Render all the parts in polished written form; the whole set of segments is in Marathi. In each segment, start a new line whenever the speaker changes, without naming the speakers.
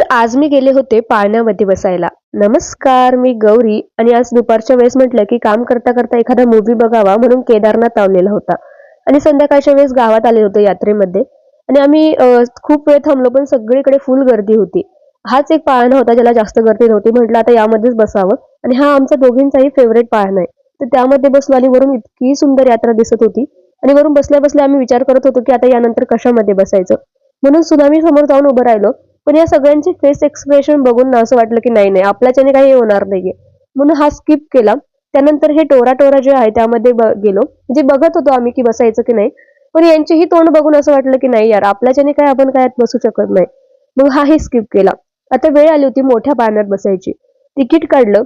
तर आज मी गेले होते पाळण्यामध्ये बसायला. नमस्कार, मी गौरी आणि आज दुपारच्या वेळेस म्हटलं की काम करता करता एखादा मूव्ही बघावा म्हणून केदारनाथ लावलेला होता. आणि संध्याकाळच्या वेळेस गावात आले होते यात्रेमध्ये. आणि आम्ही खूप वेळ थांबलो पण सगळीकडे फुल गर्दी होती. हाच एक पाळणा होता ज्याला जास्त गर्दी नव्हती. म्हटलं आता यामध्येच बसावं आणि हा आमचा दोघींचाही फेवरेट पाळणा आहे. तर त्यामध्ये बसलो आणि वरून इतकी सुंदर यात्रा दिसत होती. आणि वरून बसल्या बसल्या आम्ही विचार करत होतो की आता यानंतर कशामध्ये बसायचं. म्हणून सुद्धा मी समोर जाऊन उभं राहिलो. पण या सगळ्यांचे फेस एक्सप्रेशन बघून ना असं वाटलं की नाही नाही आपल्याच्याने काही होणार नाहीये. म्हणून हा स्किप केला. त्यानंतर हे टोरा टोरा जे आहे त्यामध्ये गेलो. म्हणजे बघत होतो आम्ही की बसायचं की नाही. पण यांचेही तोंड बघून असं वाटलं की नाही यार आपल्याच्याने काय आपण काय बसू शकत नाही. मग हाही स्किप केला. आता वेळ आली होती मोठ्या पाळण्यात बसायची. तिकीट काढलं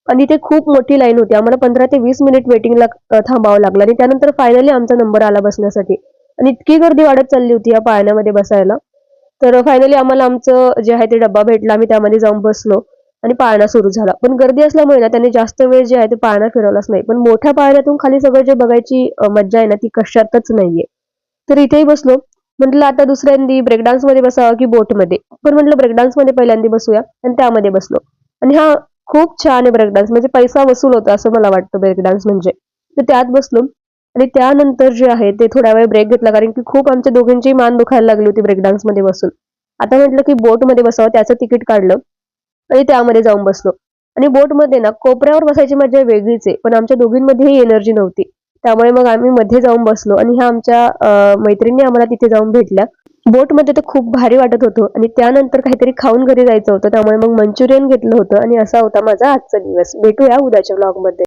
आणि ते खूप मोठी लाईन होती. आम्हाला 15 ते 20 मिनिट वेटिंगला थांबावं लागलं आणि त्यानंतर फायनली आमचा नंबर आला बसण्यासाठी. आणि इतकी गर्दी वाढत चालली होती या पाळण्यामध्ये बसायला. तर फायनली आम्हाला आमचं जे आहे ते डब्बा भेटला. आम्ही त्यामध्ये जाऊन बसलो आणि पाळणा सुरू झाला. पण गर्दी असल्यामुळे ना त्यांनी जास्त वेळ जे आहे ते पाळणा फिरवलाच नाही. पण मोठ्या पाळण्यातून खाली सगळं जे बघायची मज्जा आहे ना ती कशातच नाहीये. तर इथेही बसलो. म्हटलं आता दुसऱ्यांदी ब्रेक डान्समध्ये बसावं की बोटमध्ये. पण म्हटलं ब्रेक डान्समध्ये पहिल्यांदा बसूया आणि त्यामध्ये बसलो. आणि हा खूप छान आहे ब्रेक डान्स म्हणजे पैसा वसूल होतो असं मला वाटतं ब्रेक डान्स म्हणजे. तर त्यात बसलो आणि त्यानंतर जे आहे ते थोड्या वेळ ब्रेक घेतला कारण की खूप आमच्या दोघींची मान दुखायला लागली होती ब्रेक डान्समध्ये बसून. आता म्हटलं की बोटमध्ये बसावं त्याचं तिकीट काढलं आणि त्यामध्ये जाऊन बसलो. आणि बोटमध्ये ना कोपऱ्यावर बसायची मजा वेगळीच आहे. पण आमच्या दोघींमध्येही एनर्जी नव्हती. त्यामुळे मग आम्ही मध्ये जाऊन बसलो आणि ह्या आमच्या मैत्रिणी आम्हाला तिथे जाऊन भेटल्या. बोटमध्ये तर खूप भारी वाटत होतं आणि त्यानंतर काहीतरी खाऊन घरी जायचं होतं त्यामुळे मग मंचुरियन घेतलं होतं आणि असा होता माझा आजचा दिवस. भेटूया उद्याच्या व्लॉगमध्ये.